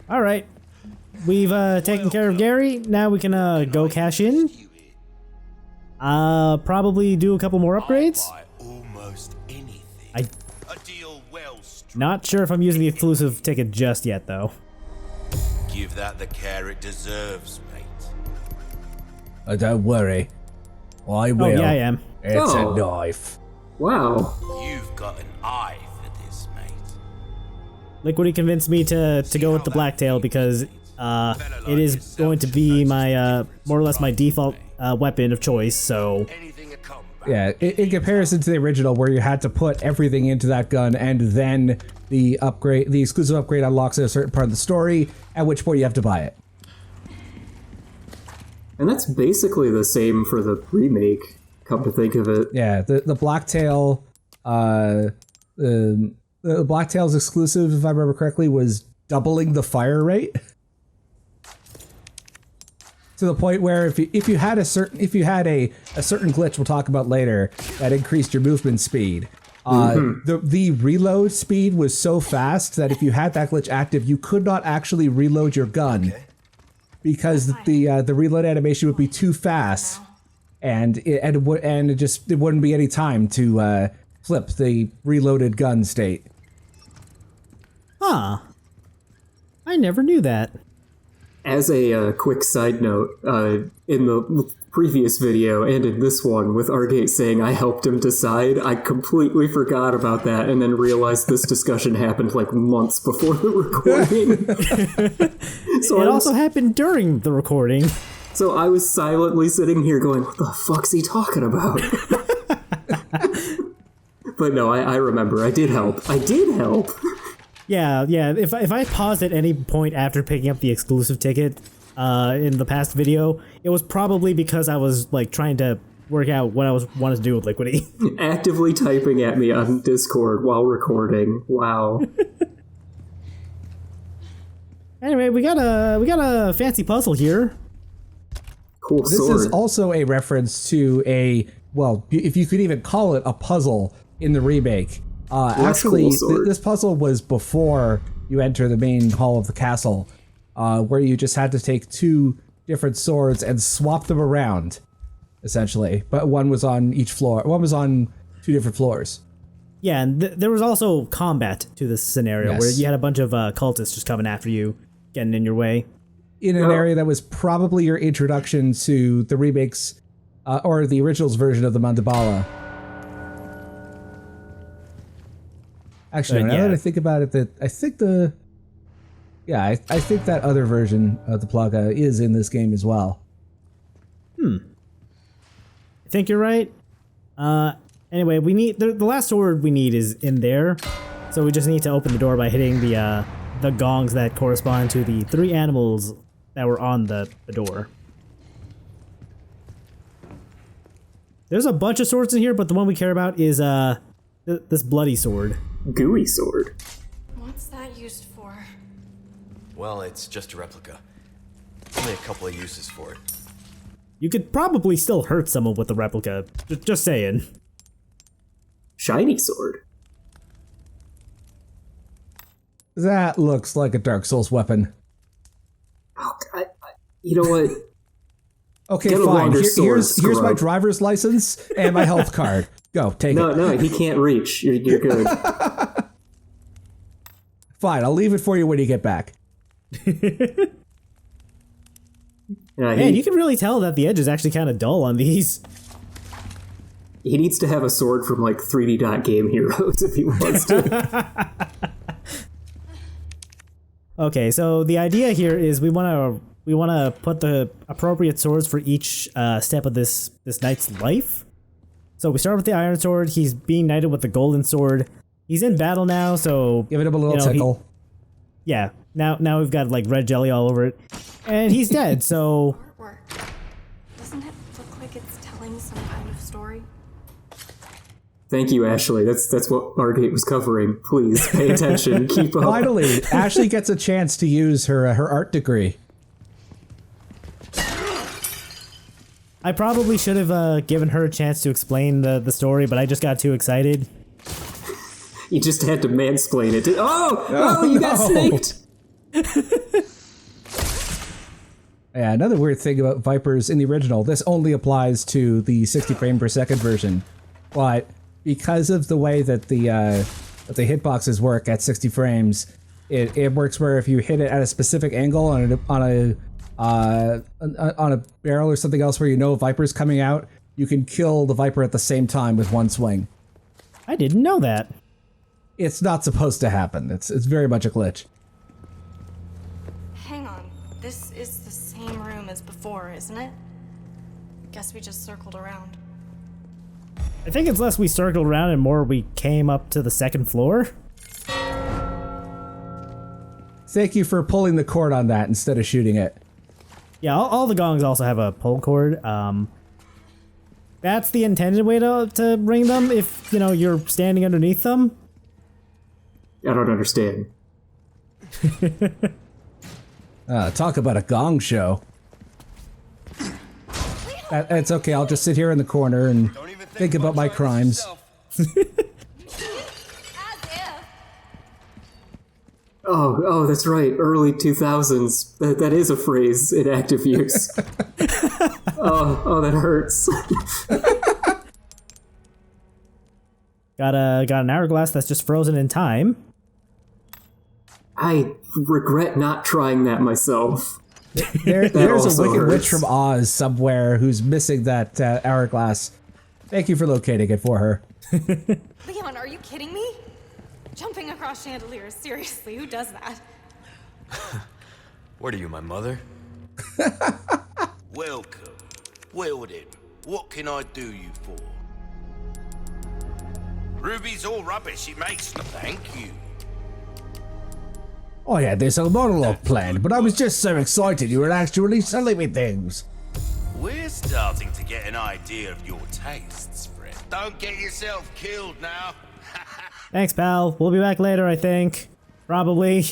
All right. We've taken care of Gary. Now we can go cash in. Probably do a couple more upgrades. Almost anything. A deal well struck. Not sure if I'm using the exclusive ticket just yet, though. Give that the care it deserves, mate. Oh, don't worry. I will. Oh, yeah, I am. It's a knife. Wow. You've got an eye for this, mate. Liquidy convinced me to go with the Blacktail because it is going to be my more or less my default weapon of choice. So yeah, in comparison to the original, where you had to put everything into that gun, and then the exclusive upgrade unlocks at a certain part of the story, at which point you have to buy it. And that's basically the same for the remake. Come to think of it. Yeah, the Blacktail, the Blacktail's exclusive, if I remember correctly, was doubling the fire rate. To the point where if you had a certain glitch we'll talk about later that increased your movement speed, the reload speed was so fast that if you had that glitch active, you could not actually reload your gun because the reload animation would be too fast, and it wouldn't be any time to flip the reloaded gun state. Huh. I never knew that. As a quick side note, in the previous video and in this one, with Argate saying I helped him decide, I completely forgot about that and then realized this discussion happened like months before the recording. So it also happened during the recording. So I was silently sitting here going, what the fuck's he talking about? But no, I remember. I did help. Yeah. If I paused at any point after picking up the exclusive ticket in the past video, it was probably because I was like trying to work out what I wanted to do with Liquidy. Actively typing at me on Discord while recording. Wow. Anyway, we got a fancy puzzle here. Cool This sword. is also a reference to if you could even call it a puzzle in the remake. Actually, cool this puzzle was before you enter the main hall of the castle, where you just had to take two different swords and swap them around, essentially. But one was on each floor. One was on two different floors. Yeah, and there was also combat to this scenario where you had a bunch of cultists just coming after you, getting in your way. In an area that was probably your introduction to the remakes, or the original's version of the Mandibala. Actually, now that I think about it, I think I think that other version of the Plaga is in this game as well. I think you're right. Anyway, we need the last sword we need is in there, so we just need to open the door by hitting the gongs that correspond to the three animals that were on the door. There's a bunch of swords in here, but the one we care about is this bloody sword. Gooey sword. What's that used for? Well, it's just a replica. Only a couple of uses for it. You could probably still hurt someone with the replica. Just saying. Shiny sword. That looks like a Dark Souls weapon. Oh, you know what? Okay, fine. Here's my driver's license and my health card. Go, take it. No, he can't reach. You're good. Fine, I'll leave it for you when you get back. Man, you can really tell that the edge is actually kind of dull on these. He needs to have a sword from like 3D Dot Game Heroes if he wants to. Okay, so the idea here is we want to put the appropriate swords for each step of this knight's life. So we start with the iron sword. He's being knighted with the golden sword. He's in battle now, so give it a little tickle. Yeah. Now we've got like red jelly all over it, and he's dead. So. Artwork. Doesn't it look like it's telling some kind of story? Thank you, Ashley. That's what Argate was covering. Please pay attention. Keep up. Finally, Ashley gets a chance to use her art degree. I probably should have given her a chance to explain the story, but I just got too excited. You just had to mansplain it. Oh, you got snaked! Yeah, another weird thing about Vipers in the original, this only applies to the 60 frame per second version, but because of the way that the hitboxes work at 60 frames, it works where if you hit it at a specific angle on a barrel or something else where you know a Viper's coming out, you can kill the Viper at the same time with one swing. I didn't know that. It's not supposed to happen. It's very much a glitch. Hang on. This is the same room as before, isn't it? Guess we just circled around. I think it's less we circled around and more we came up to the second floor. Thank you for pulling the cord on that instead of shooting it. Yeah, all the gongs also have a pull cord. That's the intended way to ring them if, you know, you're standing underneath them. I don't understand. Talk about a gong show. It's okay, I'll just sit here in the corner and think about my crimes. Oh, that's right. Early 2000s. That is a phrase in active use. Oh, that hurts. Got an hourglass that's just frozen in time. I regret not trying that myself. There's also a Wicked hurts. Witch from Oz somewhere who's missing that hourglass. Thank you for locating it for her. Leon, are you kidding me? Jumping across chandeliers, seriously, who does that? What are you, my mother? Welcome. Well then, what can I do you for? Ruby's all rubbish, it makes no thank you. Oh yeah, there's a monologue planned, but I was just so excited you were actually selling me things. We're starting to get an idea of your tastes, Fred. Don't get yourself killed now. Thanks, pal. We'll be back later, I think. Probably.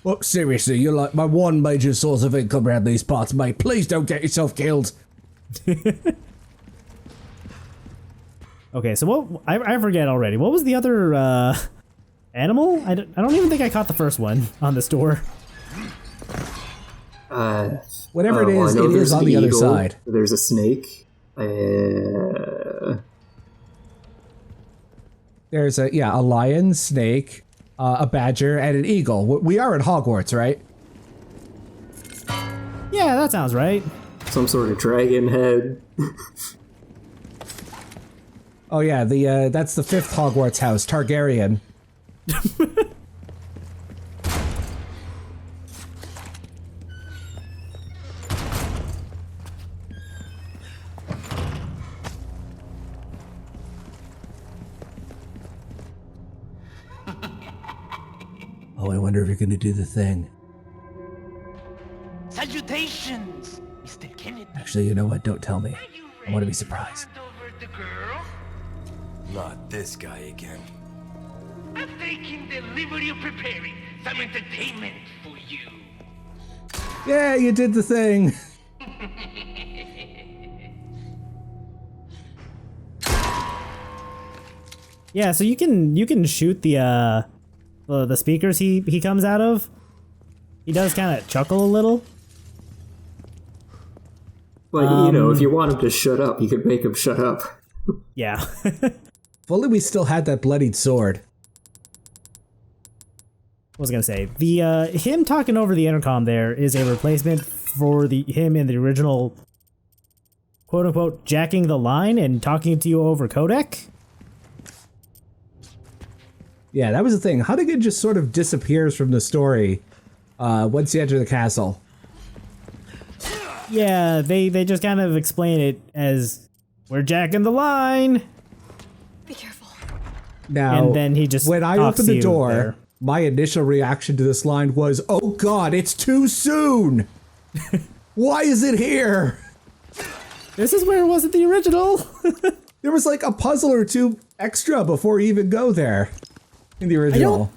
Well, seriously, you're like my one major source of income around these parts, mate. Please don't get yourself killed. Okay, so what? I forget already. What was the other animal? I don't even think I caught the first one on this door. Whatever it I is, know it there's is on an the other eagle, side. There's a snake. There's a lion, snake, a badger, and an eagle. We are at Hogwarts, right? Yeah, that sounds right. Some sort of dragon head. Oh yeah, that's the 5th Hogwarts house, Targaryen. Oh, I wonder if you're gonna do the thing. Salutations, Mr. Kennedy. Actually, you know what? Don't tell me. I want to be surprised. Over the girl. Not this guy again. I'm taking the liberty of preparing some entertainment for you. Yeah, you did the thing. Yeah, so you can shoot the speakers he comes out of. He does kind of chuckle a little. Like, you know, if you want him to shut up, you could make him shut up. Yeah. If only we still had that bloodied sword. I was gonna say the him talking over the intercom there is a replacement for him in the original quote unquote jacking the line and talking to you over codec. Yeah, that was the thing. Hunnigan just sort of disappears from the story once you enter the castle. Yeah, they just kind of explain it as we're jacking the line. Be careful. Now, And then he just when I talks opened to the you door, there. my initial reaction to this line was, "Oh God, it's too soon! Why is it here?" This is where it was at the original. There was like a puzzle or two extra before you even go there in the original.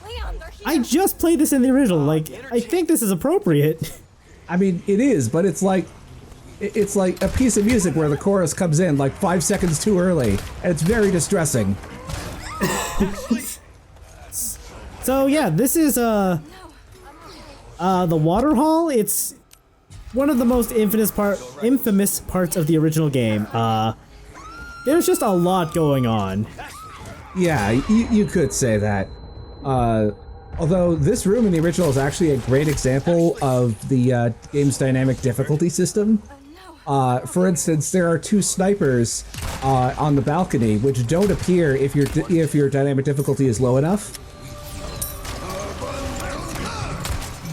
Leon, they're here. I just played this in the original. Like, I think this is appropriate. I mean, it is, but it's like a piece of music where the chorus comes in like 5 seconds too early, and it's very distressing. So yeah, this is the water hall. It's one of the most infamous parts of the original game. There's just a lot going on. Yeah, you could say that. Although this room in the original is actually a great example of the game's dynamic difficulty system. For instance, there are 2 snipers on the balcony, which don't appear if your dynamic difficulty is low enough.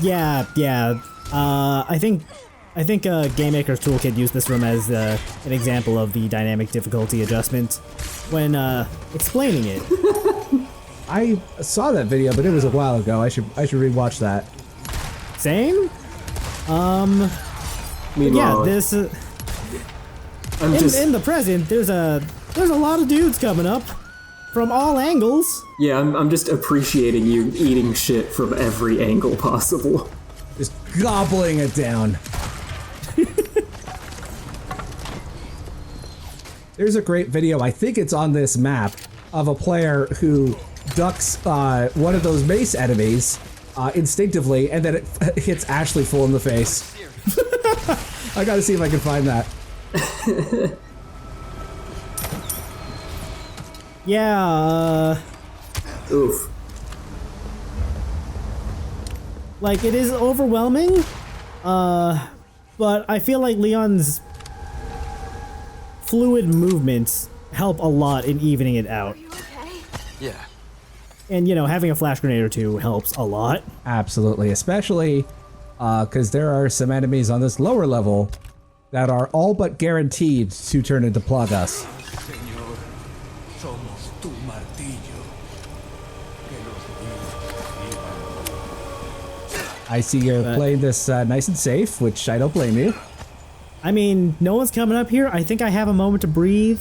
Yeah. I think Game Maker's Toolkit used this room as an example of the dynamic difficulty adjustment when explaining it. I saw that video, but it was a while ago. I should rewatch that. Same. Meanwhile, Yeah, this in the present, there's a lot of dudes coming up from all angles. Yeah, I'm just appreciating you eating shit from every angle possible. Just gobbling it down. There's a great video, I think it's on this map, of a player who ducks one of those mace enemies instinctively, and then it hits Ashley full in the face. I gotta see if I can find that. Yeah, Oof. like it is overwhelming, but I feel like Leon's fluid movements help a lot in evening it out. Yeah. And, you know, having a flash grenade or 2 helps a lot. Absolutely, especially because there are some enemies on this lower level that are all but guaranteed to turn into Plagas. I see you're playing this nice and safe, which I don't blame you. I mean, no one's coming up here. I think I have a moment to breathe.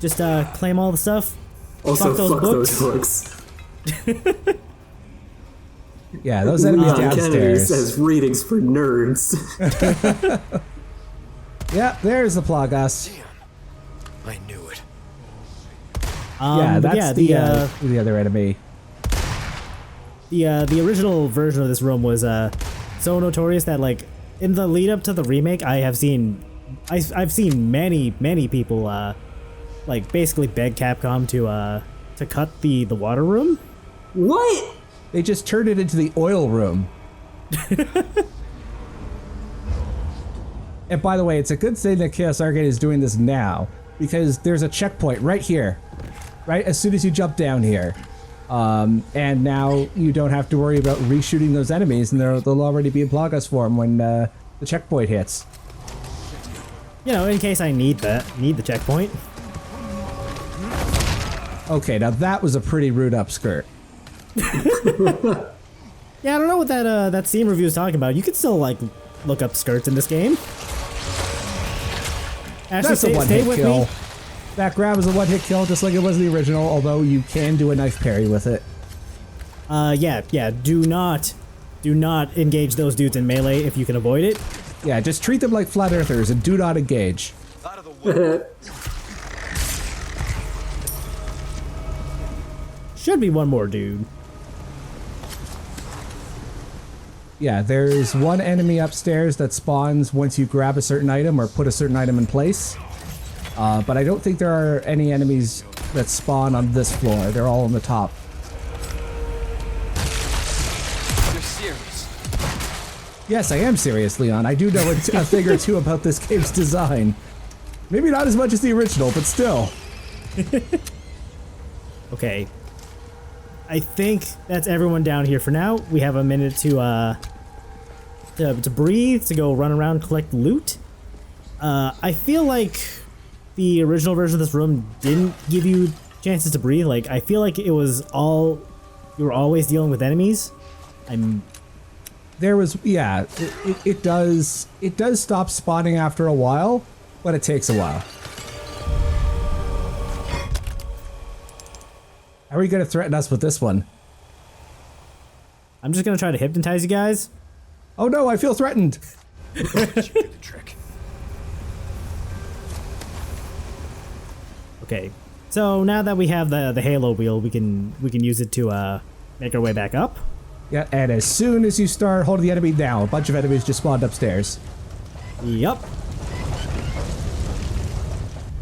Just claim all the stuff. Also, fuck those books. Yeah, those enemies Kennedy downstairs. says readings for nerds. Yeah, there's the Plagas. I knew it. Yeah, that's the other enemy. The original version of this room was so notorious that, like, in the lead up to the remake, I've seen many people like basically beg Capcom to cut the water room. What? They just turned it into the oil room. And by the way, it's a good thing that ChaosArgate is doing this now, because there's a checkpoint right here, right as soon as you jump down here. And now you don't have to worry about reshooting those enemies, and they'll already be in Plagas form when the checkpoint hits. You know, in case I need the checkpoint. Okay, now that was a pretty rude upskirt. Yeah, I don't know what that Steam review is talking about. You could still, like, look up skirts in this game. Actually, That's a stay one-hit with kill. me. That grab is a one-hit kill, just like it was in the original, although you can do a knife parry with it. Yeah, do not engage those dudes in melee if you can avoid it. Yeah, just treat them like flat earthers and do not engage. Out of the way. Should be one more dude. Yeah, there's one enemy upstairs that spawns once you grab a certain item or put a certain item in place. But I don't think there are any enemies that spawn on this floor. They're all on the top. You're serious. Yes, I am serious, Leon. I do know a thing or two about this game's design. Maybe not as much as the original, but still. Okay. I think that's everyone down here for now. We have a minute to breathe, to go run around, collect loot. I feel like the original version of this room didn't give you chances to breathe. Like, I feel like it was all, you were always dealing with enemies. There was, yeah, it does stop spawning after a while, but it takes a while. How are you going to threaten us with this one? I'm just gonna try to hypnotize you guys. Oh no, I feel threatened. You did the trick. Okay. So now that we have the Halo wheel, we can use it to make our way back up. Yeah, and as soon as you start holding the enemy down, a bunch of enemies just spawned upstairs. Yup.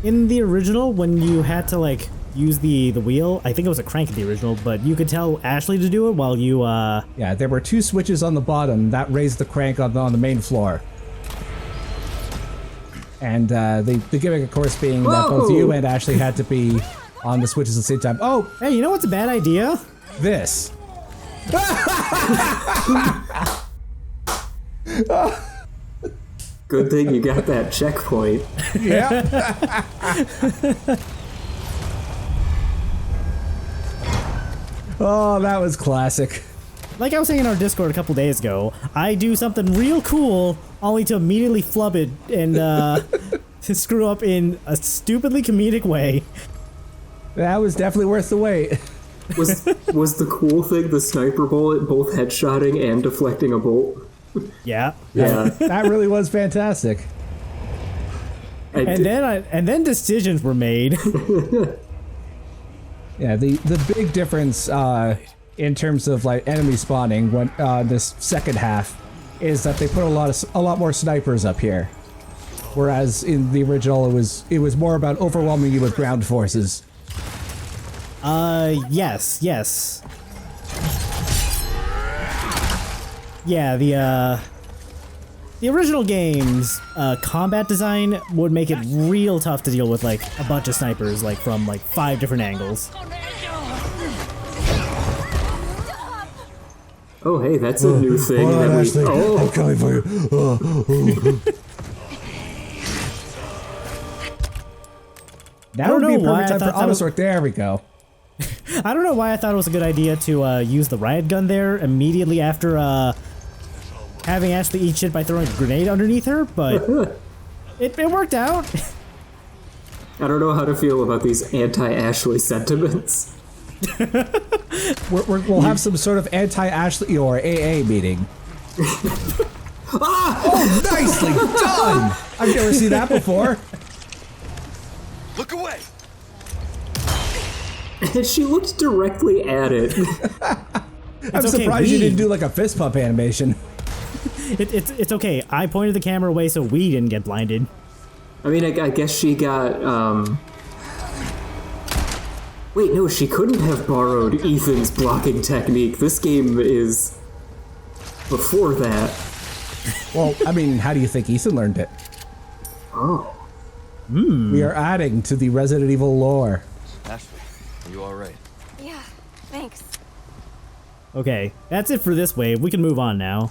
In the original, when you had to like use the wheel, I think it was a crank in the original, but you could tell Ashley to do it while you Yeah, there were 2 switches on the bottom that raised the crank on the main floor. And the gimmick, of course, being that both you and Ashley had to be on the switches at the same time. Oh, hey, you know what's a bad idea? this. Good thing you got that checkpoint. Yeah. Oh, that was classic. Like I was saying in our Discord a couple days ago, I do something real cool only to immediately flub it and to screw up in a stupidly comedic way. That was definitely worth the wait. Was the cool thing the sniper bullet both headshotting and deflecting a bolt? Yeah. Yeah. That really was fantastic. And then decisions were made. Yeah, the big difference in terms of like enemy spawning when this second half is that they put a lot more snipers up here, whereas in the original it was more about overwhelming you with ground forces. Yes. Yeah, the original game's combat design would make it real tough to deal with like a bunch of snipers like from like 5 different angles. Oh, hey, that's a new thing. Hold on, that we, Ashley. oh, I'm coming for you. That would be a perfect time for auto sort. There we go. I don't know why I thought it was a good idea to use the riot gun there immediately after having Ashley eat shit by throwing a grenade underneath her, but it worked out. I don't know how to feel about these anti-Ashley sentiments. We'll have some sort of anti-Ashley or AA meeting. Oh, nicely done! I've never seen that before. Look away! And she looked directly at it. I'm surprised you didn't do like a fist pump animation. It's okay. I pointed the camera away so we didn't get blinded. I mean, I guess she got, Wait, no, she couldn't have borrowed Ethan's blocking technique. This game is before that. Well, I mean, how do you think Ethan learned it? Oh. We are adding to the Resident Evil lore. Ashley, are you alright? Yeah, thanks. Okay, that's it for this wave. We can move on now.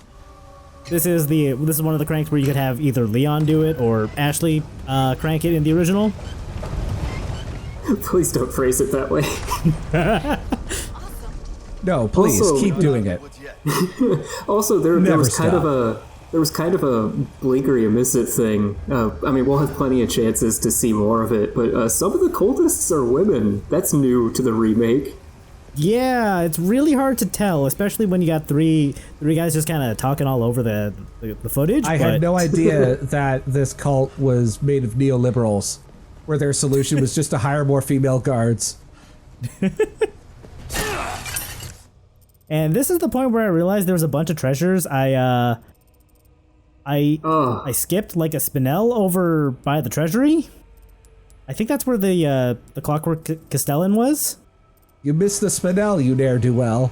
This is one of the cranks where you could have either Leon do it or Ashley crank it in the original. Please don't phrase it that way. No, please Also, keep doing it. Also, there Never was kind stop. of a blink or you miss it thing. I mean, we'll have plenty of chances to see more of it, but some of the cultists are women. That's new to the remake. Yeah, it's really hard to tell, especially when you got three guys just kind of talking all over the footage. I had no idea that this cult was made of neoliberals, where their solution was just to hire more female guards. And this is the point where I realized there was a bunch of treasures. I skipped like a spinel over by the treasury. I think that's where the Clockwork Castellan was. You missed the spinel, you ne'er-do-well.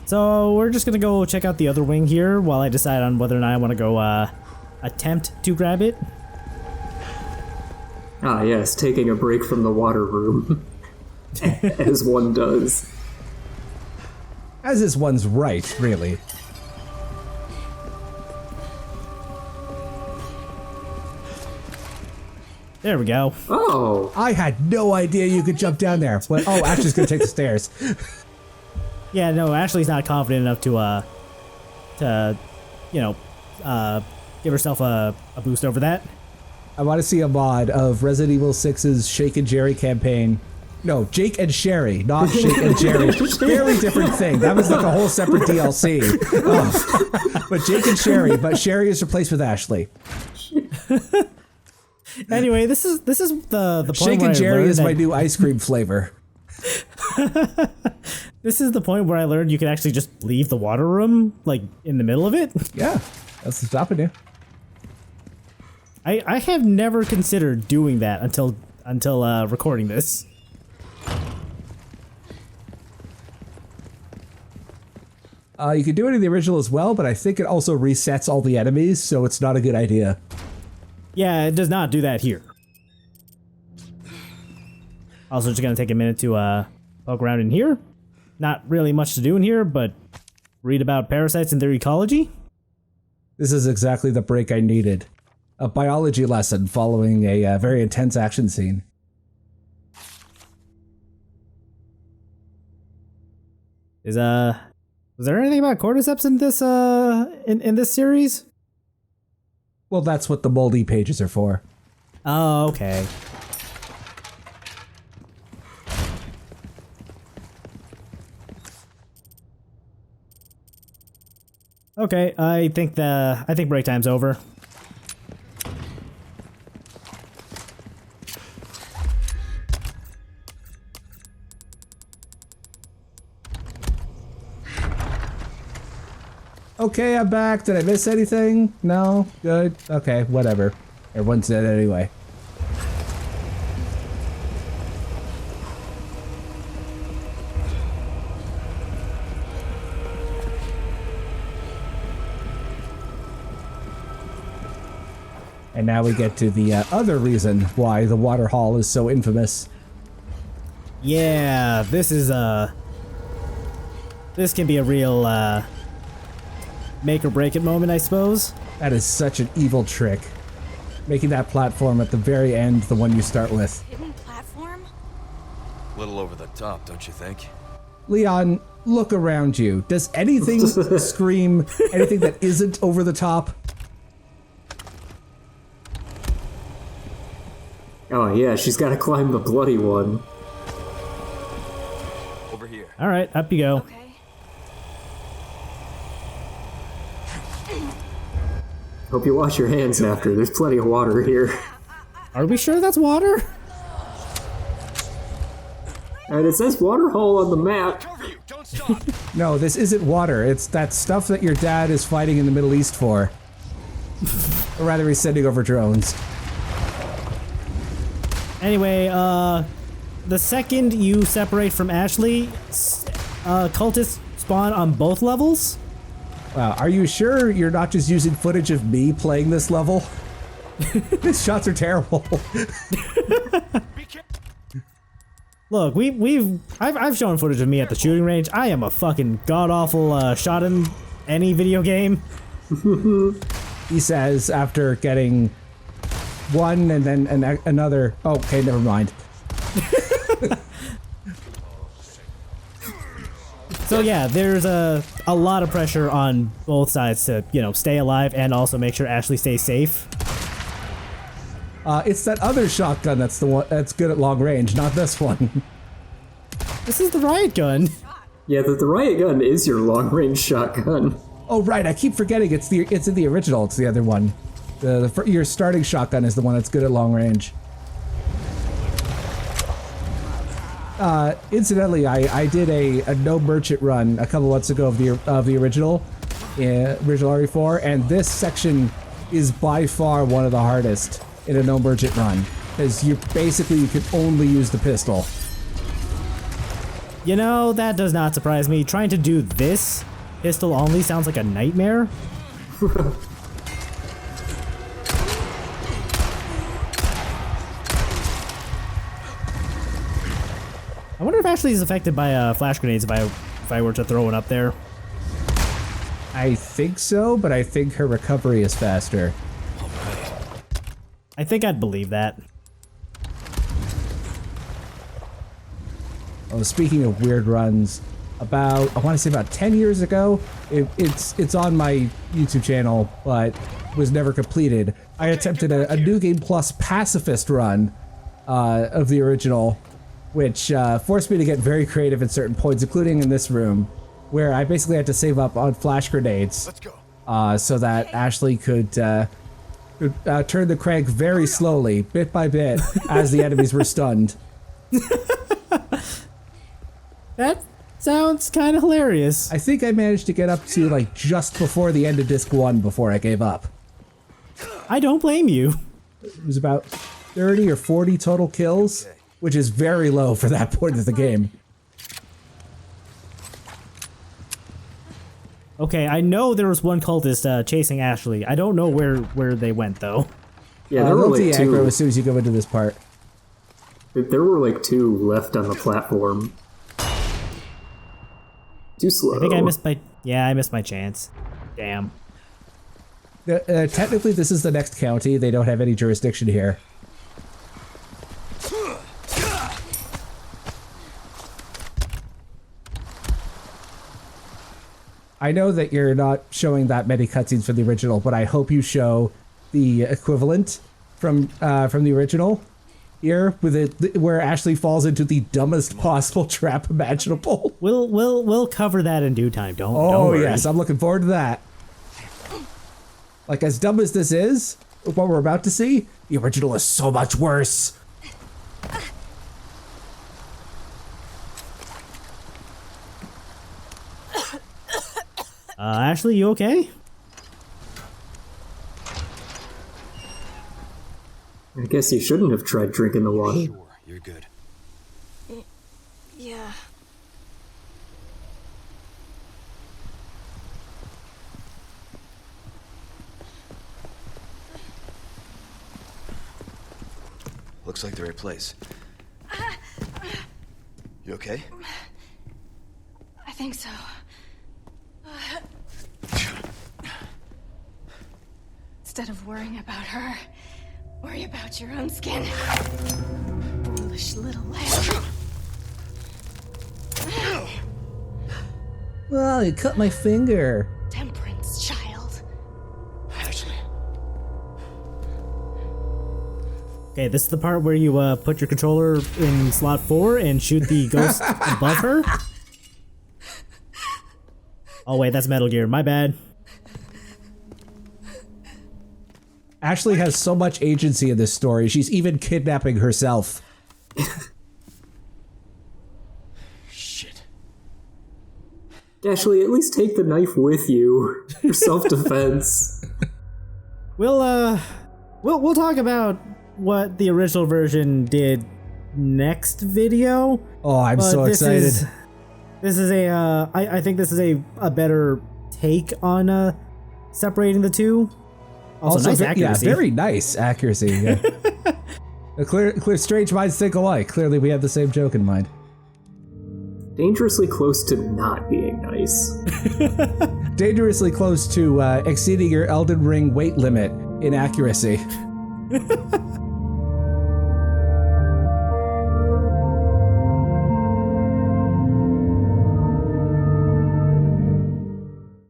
So we're just gonna go check out the other wing here while I decide on whether or not I want to go attempt to grab it. Ah, yes, taking a break from the water room. As one does. As is one's right, really. There we go. Oh, I had no idea you could jump down there. But, oh, Ashley's gonna take the stairs. Yeah, no, Ashley's not confident enough to give herself a boost over that. I want to see a mod of Resident Evil 6's Shake and Jerry campaign. No, Jake and Sherry, not Shake and Jerry. Very different thing. That was like a whole separate DLC. But Jake and Sherry, but Sherry is replaced with Ashley. Anyway, this is the point Shake where and I Jerry learned is that, my new ice cream flavor. This is the point where I learned you can actually just leave the water room, like, in the middle of it. Yeah, that's stopping you. I have never considered doing that until recording this. You can do it in the original as well, but I think it also resets all the enemies, so it's not a good idea. Yeah, it does not do that here. Also, just gonna take a minute to poke around in here. Not really much to do in here, but read about parasites and their ecology. This is exactly the break I needed. A biology lesson following a very intense action scene. Was there anything about cordyceps in this in this series? Well, that's what the moldy pages are for. Oh, okay. Okay, I think break time's over. Okay, I'm back. Did I miss anything? No? Good. Okay, whatever. Everyone's dead anyway. And now we get to the other reason why the water hall is so infamous. Yeah, this is this can be a real make or break it moment, I suppose. That is such an evil trick. Making that platform at the very end the one you start with. Hidden platform? A little over the top, don't you think? Leon, look around you. Does anything scream anything that isn't over the top? Oh yeah, she's got to climb the bloody one. Over here. All right, up you go. Okay. Hope you wash your hands after. There's plenty of water here. Are we sure that's water? And it says water hole on the map. Cover you! Don't stop! No, this isn't water. It's that stuff that your dad is fighting in the Middle East for. Or rather, he's sending over drones. Anyway, the second you separate from Ashley, cultists spawn on both levels. Wow, are you sure you're not just using footage of me playing this level? These shots are terrible. Look, I've shown footage of me at the shooting range. I am a fucking god-awful shot in any video game. He says after getting one and then another. Oh, okay, never mind. So yeah, there's a lot of pressure on both sides to, you know, stay alive and also make sure Ashley stays safe. It's that other shotgun that's the one that's good at long range, not this one. This is the riot gun. Yeah, the riot gun is your long-range shotgun. Oh right, I keep forgetting it's in the original. It's the other one. Your starting shotgun is the one that's good at long range. Incidentally, I did a no merchant run a couple months ago of the original RE4, and this section is by far one of the hardest in a no merchant run, because you can only use the pistol. You know, that does not surprise me. Trying to do this pistol only sounds like a nightmare. I wonder if Ashley is affected by flash grenades if I were to throw one up there. I think so, but I think her recovery is faster. I think I'd believe that. Oh, speaking of weird runs, I want to say about 10 years ago, it's on my YouTube channel, but was never completed. I attempted a New Game Plus pacifist run of the original, which forced me to get very creative at certain points, including in this room, where I basically had to save up on flash grenades. Let's go. So that Ashley could turn the crank very slowly, bit by bit, as the enemies were stunned. That sounds kind of hilarious. I think I managed to get up to like just before the end of disc 1 before I gave up. I don't blame you. It was about 30 or 40 total kills, which is very low for that point of the game. Okay, I know there was one cultist chasing Ashley. I don't know where they went though. Yeah, there were the like aggro two. as soon as you go into this part. There were like 2 left on the platform. Too slow. I think I missed my. Yeah, I missed my chance. Damn. Technically, this is the next county. They don't have any jurisdiction here. I know that you're not showing that many cutscenes from the original, but I hope you show the equivalent from the original here, with it where Ashley falls into the dumbest possible trap imaginable. We'll cover that in due time. Don't worry. Yes, I'm looking forward to that. Like, as dumb as this is, what we're about to see, the original is so much worse. Ashley, you okay? I guess you shouldn't have tried drinking the water. Sure, you're good. Yeah. Looks like the right place. You okay? I think so. Instead of worrying about her, worry about your own skin. Foolish little lamb. Well, you cut my finger. Temperance, child. Ashley. Okay, this is the part where you put your controller in slot 4 and shoot the ghost above her. Oh wait, that's Metal Gear. My bad. Ashley has so much agency in this story. She's even kidnapping herself. Shit. Ashley, at least take the knife with you for self-defense. We'll talk about what the original version did next video. Oh, I'm but so excited. This is I think this is a better take on separating the two. Also nice accuracy. Yeah, very nice accuracy. Yeah. Clear, strange minds think alike. Clearly, we have the same joke in mind. Dangerously close to not being nice. Dangerously close to exceeding your Elden Ring weight limit in accuracy.